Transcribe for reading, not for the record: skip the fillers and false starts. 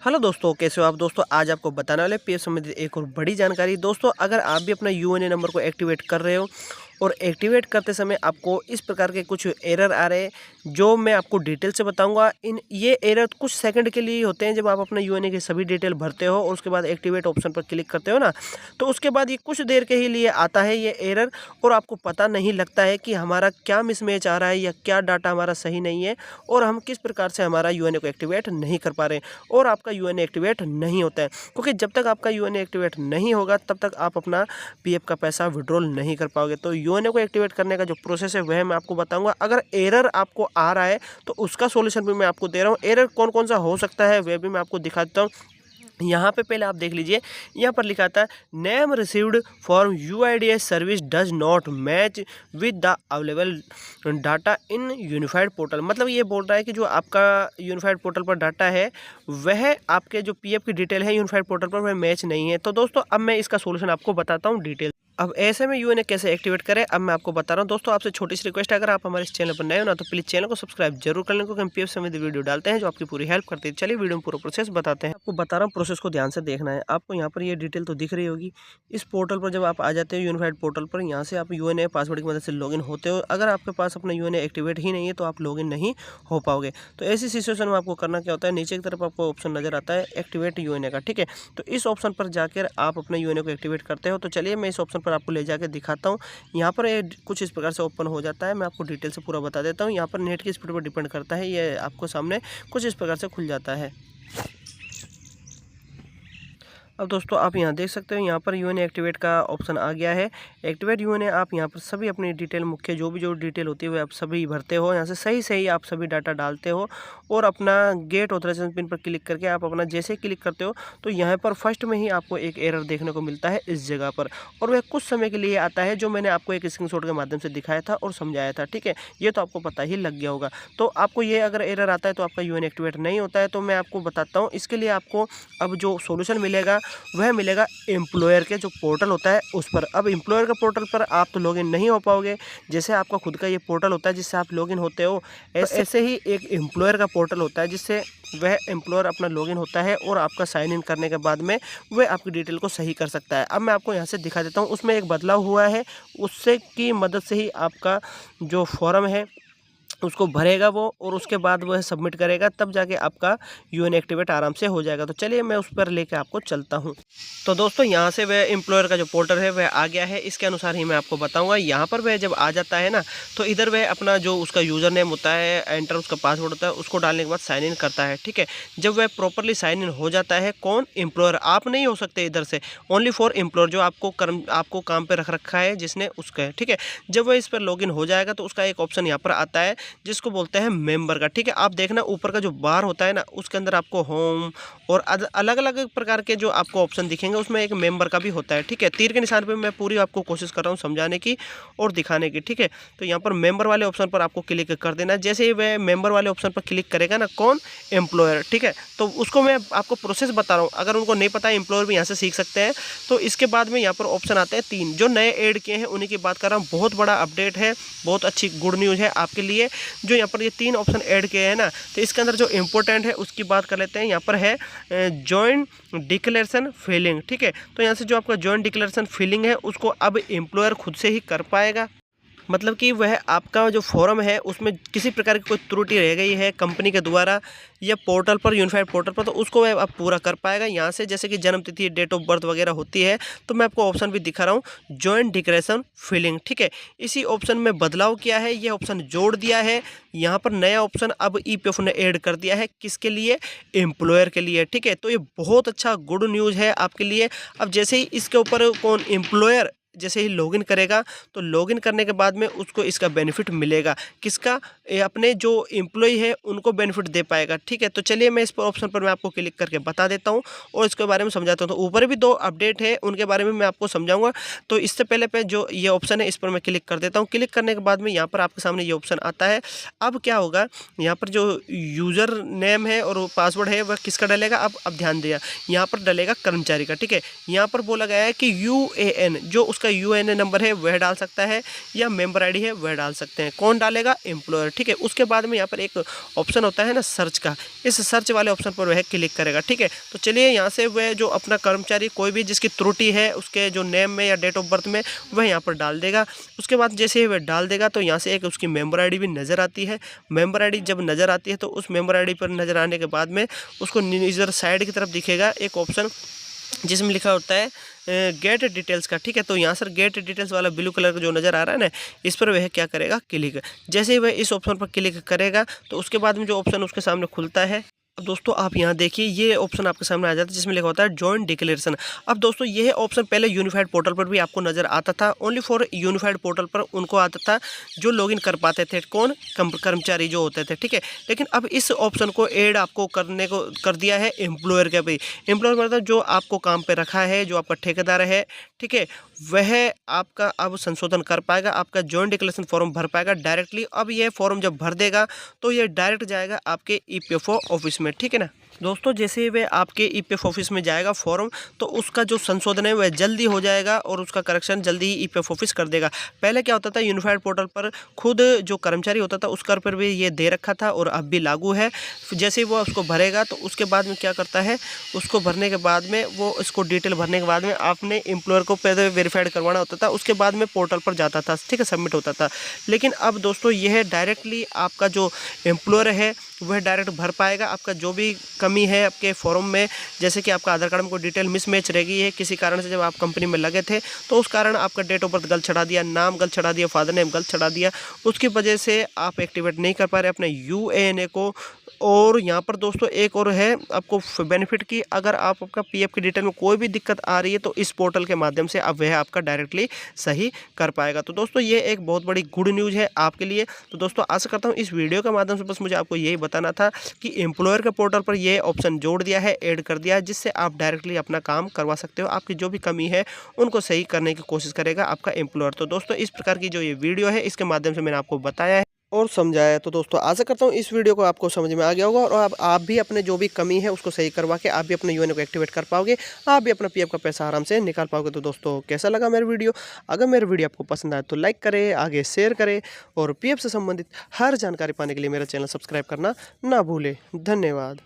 Hello दोस्तों, कैसे हो आप दोस्तों। आज आपको बताने वाले पीएफ संबंधित एक और बड़ी जानकारी। दोस्तों, अगर आप भी अपना यूएनए नंबर को एक्टिवेट कर रहे हो और एक्टिवेट करते समय आपको इस प्रकार के कुछ एरर आ रहे हैं, जो मैं आपको डिटेल से बताऊंगा। इन ये एरर कुछ सेकंड के लिए होते हैं। जब आप अपना यूएनए की सभी डिटेल भरते हो और उसके बाद एक्टिवेट ऑप्शन पर क्लिक करते हो ना, तो उसके बाद ये कुछ देर के ही लिए आता है ये एरर, और आपको पता नहीं लगता है कि हमारा क्या मिसमैच आ रहा है या क्या डाटा हमारा सही नहीं है, और हम किस प्रकार से हमारा यूएनए को एक्टिवेट नहीं कर पा रहे हैं, और आपका यूएनए एक्टिवेट नहीं होता है। क्योंकि जब तक आपका यूएनए एक्टिवेट नहीं होगा तब तक आप अपना पीएफ का पैसा विड्रॉल नहीं कर पाओगे। तो यूएनए को एक्टिवेट करने का जो प्रोसेस है वह मैं आपको बताऊंगा। अगर एरर आपको आ रहा है तो उसका सॉल्यूशन भी मैं आपको दे रहा हूं। एरर कौन कौन सा हो सकता है वह भी मैं आपको दिखाता हूं। यहाँ पे पहले आप देख लीजिए, यहाँ पर लिखा था name received form UIDS service does not match with the available data in unified portal. मतलब ये बोल रहा है कि जो आपका यूनिफाइड पोर्टल पर डाटा है वह आपके जो पीएफ की डिटेल है यूनिफाइड पोर्टल पर वह मैच नहीं है। तो दोस्तों, अब मैं इसका सोल्यूशन आपको बताता हूँ डिटेल। अब ऐसे में यूएनए कैसे एक्टिवेट करें, अब मैं आपको बता रहा हूं। दोस्तों, आपसे छोटी सी रिक्वेस्ट है, अगर आप हमारे इस चैनल पर नए हो ना तो प्लीज़ चैनल को सब्सक्राइब जरूर कर लें, क्योंकि हम पीएफ संबंधी वीडियो डालते हैं जो आपकी पूरी हेल्प करती है। चलिए वीडियो में पूरा प्रोसेस बताते हैं। आपको बता रहा हूँ, प्रोसेस को ध्यान से देखना है। आपको यहाँ पर ये डिटेल तो दिख रही होगी। इस पोर्टल पर जब आप आ जाते हो यूनिफाइड पोर्टल पर, यहाँ से आप यूएनए पासवर्ड की मदद से लॉगिन होते हो। अगर आपके पास अपना यूएनए एक्टिवेट ही नहीं है तो आप लॉगिन नहीं हो पाओगे। तो ऐसी सिचुएशन में आपको करना क्या होता है, नीचे की तरफ आपको ऑप्शन नजर आता है एक्टिवेट यूएनए का, ठीक है। तो इस ऑप्शन पर जाकर आप अपने यूएनए को एक्टिवेट करते हो। तो चलिए मैं इस ऑप्शन पर आपको ले जाकर दिखाता हूँ। यहाँ पर ये कुछ इस प्रकार से ओपन हो जाता है। मैं आपको डिटेल से पूरा बता देता हूँ। यहाँ पर नेट की स्पीड पर डिपेंड करता है, ये आपको सामने कुछ इस प्रकार से खुल जाता है। अब दोस्तों, आप यहाँ देख सकते हो, यहाँ पर यूएनए एक्टिवेट का ऑप्शन आ गया है। एक्टिवेट यूएनए, आप यहाँ पर सभी अपनी डिटेल, मुख्य जो डिटेल होती है वो आप सभी भरते हो। यहाँ से सही सही आप सभी डाटा डालते हो और अपना गेट ऑथराइजेशन पिन पर क्लिक करके आप अपना जैसे क्लिक करते हो तो यहाँ पर फर्स्ट में ही आपको एक एरर देखने को मिलता है इस जगह पर, और वह कुछ समय के लिए आता है, जो मैंने आपको एक स्क्रीनशॉट के माध्यम से दिखाया था और समझाया था, ठीक है। ये तो आपको पता ही लग गया होगा। तो आपको ये अगर एरर आता है तो आपका यूएनए एक्टिवेट नहीं होता है। तो मैं आपको बताता हूँ, इसके लिए आपको अब जो सोल्यूशन मिलेगा वह मिलेगा एम्प्लॉयर के जो पोर्टल होता है उस पर। अब एम्प्लॉयर के पोर्टल पर आप तो लॉगिन नहीं हो पाओगे। जैसे आपका खुद का ये पोर्टल होता है जिससे आप लॉगिन होते हो, ऐसे ही एक एम्प्लॉयर का पोर्टल होता है जिससे वह एम्प्लॉयर अपना लॉगिन होता है और आपका साइन इन करने के बाद में वह आपकी डिटेल को सही कर सकता है। अब मैं आपको यहाँ से दिखा देता हूँ, उसमें एक बदलाव हुआ है। उससे की मदद से ही आपका जो फॉर्म है उसको भरेगा वो, और उसके बाद वह सबमिट करेगा, तब जाके आपका यूएनए एक्टिवेट आराम से हो जाएगा। तो चलिए मैं उस पर लेके आपको चलता हूँ। तो दोस्तों, यहाँ से वह एम्प्लॉयर का जो पोर्टल है वह आ गया है। इसके अनुसार ही मैं आपको बताऊँगा। यहाँ पर वह जब आ जाता है ना, तो इधर वह अपना जो उसका यूज़र नेम होता है, एंटर उसका पासवर्ड होता है, उसको डालने के बाद साइन इन करता है, ठीक है। जब वह प्रॉपरली साइन इन हो जाता है, कौन, एम्प्लॉयर, आप नहीं हो सकते इधर से, ओनली फॉर एम्प्लॉयर, जो आपको काम पर रख रखा है जिसने, उसका है, ठीक है। जब वह इस पर लॉगिन हो जाएगा तो उसका एक ऑप्शन यहाँ पर आता है जिसको बोलते हैं मेंबर का, ठीक है। आप देखना ऊपर का जो बार होता है ना, उसके अंदर आपको होम और अलग अलग प्रकार के जो आपको ऑप्शन दिखेंगे, उसमें एक मेंबर का भी होता है, ठीक है। तीर के निशान पे मैं पूरी आपको कोशिश कर रहा हूँ समझाने की और दिखाने की, ठीक है। तो यहाँ पर मेंबर वाले ऑप्शन पर आपको क्लिक कर देना। जैसे ही वह मेंबर वाले ऑप्शन पर क्लिक करेगा ना, कौन, एम्प्लॉयर, ठीक है। तो उसको मैं आपको प्रोसेस बता रहा हूँ, अगर उनको नहीं पता है एम्प्लॉयर भी यहाँ से सीख सकते हैं। तो इसके बाद में यहाँ पर ऑप्शन आते हैं 3 जो नए ऐड किए हैं, उन्हीं की बात कर रहा हूँ। बहुत बड़ा अपडेट है, बहुत अच्छी गुड न्यूज़ है आपके लिए। जो यहाँ पर ये 3 ऑप्शन ऐड किए हैं ना, तो इसके अंदर जो इम्पोर्टेंट है उसकी बात कर लेते हैं। यहाँ पर है जॉइंट डिक्लेरेशन फिलिंग, ठीक है। तो यहाँ से जो आपका जॉइंट डिक्लेरेशन फिलिंग है उसको अब एम्प्लॉयर खुद से ही कर पाएगा। मतलब कि वह आपका जो फॉर्म है उसमें किसी प्रकार की कोई त्रुटि रह गई है कंपनी के द्वारा या पोर्टल पर, यूनिफाइड पोर्टल पर, तो उसको वह आप पूरा कर पाएगा यहाँ से। जैसे कि जन्म तिथि, डेट ऑफ बर्थ वगैरह होती है, तो मैं आपको ऑप्शन भी दिखा रहा हूँ, जॉइंट डिक्लेरेशन फिलिंग, ठीक है। इसी ऑप्शन में बदलाव किया है, ये ऑप्शन जोड़ दिया है। यहाँ पर नया ऑप्शन अब ईपीएफ ने ऐड कर दिया है, किसके लिए, एम्प्लॉयर के लिए, ठीक है। तो ये बहुत अच्छा गुड न्यूज़ है आपके लिए। अब जैसे ही इसके ऊपर कौन, एम्प्लॉयर जैसे ही लॉगिन करेगा तो लॉगिन करने के बाद में उसको इसका बेनिफिट मिलेगा, किसका, अपने जो एम्प्लॉय है उनको बेनिफिट दे पाएगा, ठीक है। तो चलिए मैं इस पर ऑप्शन पर मैं आपको क्लिक करके बता देता हूँ और इसके बारे में समझाता हूँ। तो ऊपर भी 2 अपडेट है, उनके बारे में मैं आपको समझाऊंगा। तो इससे पहले पे जो ये ऑप्शन है इस पर मैं क्लिक कर देता हूँ। क्लिक करने के बाद में यहाँ पर आपके सामने ये ऑप्शन आता है। अब क्या होगा, यहाँ पर जो यूज़र नेम है और पासवर्ड है वह किसका डलेगा, अब ध्यान दिया, यहाँ पर डलेगा कर्मचारी का, ठीक है। यहाँ पर बोला गया है कि UAN जो उसका उसका यूएनए नंबर है वह डाल सकता है या मेंबर आईडी है वह डाल सकते हैं। कौन डालेगा? एम्प्लॉयर। ठीक है, उसके बाद में यहाँ पर एक ऑप्शन होता है ना सर्च का, इस सर्च वाले ऑप्शन पर वह क्लिक करेगा। ठीक है, तो चलिए यहाँ से वह जो अपना कर्मचारी कोई भी जिसकी त्रुटि है उसके जो नेम में या डेट ऑफ बर्थ में वह यहाँ पर डाल देगा। उसके बाद जैसे ही वह डाल देगा तो यहाँ से एक उसकी मेंबर आईडी भी नज़र आती है। मेंबर आईडी जब नज़र आती है तो उस मेंबर आईडी पर नज़र आने के बाद में उसको इधर साइड की तरफ दिखेगा एक ऑप्शन जिसमें लिखा होता है गेट डिटेल्स का। ठीक है, तो यहाँ सर गेट डिटेल्स वाला ब्लू कलर का जो नज़र आ रहा है ना, इस पर वह क्या करेगा? क्लिक। जैसे ही वह इस ऑप्शन पर क्लिक करेगा तो उसके बाद में जो ऑप्शन उसके सामने खुलता है, अब दोस्तों आप यहाँ देखिए ये ऑप्शन आपके सामने आ जाता है जिसमें लिखा होता है जॉइंट डिक्लेरेशन। अब दोस्तों यह ऑप्शन पहले यूनिफाइड पोर्टल पर भी आपको नज़र आता था, ओनली फॉर यूनिफाइड पोर्टल पर उनको आता था जो लॉगिन कर पाते थे, कौन? कर्मचारी जो होते थे। ठीक है, लेकिन अब इस ऑप्शन को ऐड आपको करने को कर दिया है एम्प्लॉयर के भी। एम्प्लॉयर मतलब जो आपको काम पर रखा है, जो आपका ठेकेदार है, ठीक है, वह आपका अब संशोधन कर पाएगा, आपका जॉइंट डिक्लेरेशन फॉर्म भर पाएगा डायरेक्टली। अब यह फॉर्म जब भर देगा तो ये डायरेक्ट जाएगा आपके ईपीएफओ ऑफिस में। ठीक है ना दोस्तों, जैसे ही वह आपके ईपीएफ ऑफिस में जाएगा फॉर्म, तो उसका जो संशोधन है वह जल्दी हो जाएगा और उसका करेक्शन जल्दी ही ईपीएफ ऑफिस कर देगा। पहले क्या होता था, यूनिफाइड पोर्टल पर खुद जो कर्मचारी होता था उसका पर भी ये दे रखा था और अब भी लागू है। जैसे ही वो उसको भरेगा तो उसके बाद में क्या करता है, उसको भरने के बाद में वो इसको डिटेल भरने के बाद में आपने एम्प्लॉयर को पहले वेरीफाइड करवाना होता था, उसके बाद में पोर्टल पर जाता था। ठीक है, सबमिट होता था। लेकिन अब दोस्तों यह डायरेक्टली आपका जो एम्प्लॉयर है वह डायरेक्ट भर पाएगा। आपका जो भी कमी है आपके फॉर्म में, जैसे कि आपका आधार कार्ड में कोई डिटेल मिसमैच रह गई है किसी कारण से, जब आप कंपनी में लगे थे तो उस कारण आपका डेट ऑफ बर्थ गलत चढ़ा दिया, नाम गलत चढ़ा दिया, फादर नेम गलत चढ़ा दिया, उसकी वजह से आप एक्टिवेट नहीं कर पा रहे अपने यूएएनए को। और यहाँ पर दोस्तों एक और है आपको बेनिफिट की, अगर आप आपका पीएफ की डिटेल में कोई भी दिक्कत आ रही है तो इस पोर्टल के माध्यम से अब वह आपका डायरेक्टली सही कर पाएगा। तो दोस्तों ये एक बहुत बड़ी गुड न्यूज़ है आपके लिए। तो दोस्तों आशा करता हूँ इस वीडियो के माध्यम से बस मुझे आपको यही बताना था कि एम्प्लॉयर के पोर्टल पर ये ऑप्शन जोड़ दिया है, ऐड कर दिया है, जिससे आप डायरेक्टली अपना काम करवा सकते हो। आपकी जो भी कमी है उनको सही करने की कोशिश करेगा आपका एम्प्लॉयर। तो दोस्तों इस प्रकार की जो ये वीडियो है इसके माध्यम से मैंने आपको बताया है और समझाया। तो दोस्तों आशा करता हूँ इस वीडियो को आपको समझ में आ गया होगा और आप भी अपने जो भी कमी है उसको सही करवा के आप भी अपने यूएनए को एक्टिवेट कर पाओगे, आप भी अपना पीएफ का पैसा आराम से निकाल पाओगे। तो दोस्तों कैसा लगा मेरा वीडियो? अगर मेरा वीडियो आपको पसंद आए तो लाइक करें, आगे शेयर करें और पीएफ से संबंधित हर जानकारी पाने के लिए मेरा चैनल सब्सक्राइब करना ना भूलें। धन्यवाद।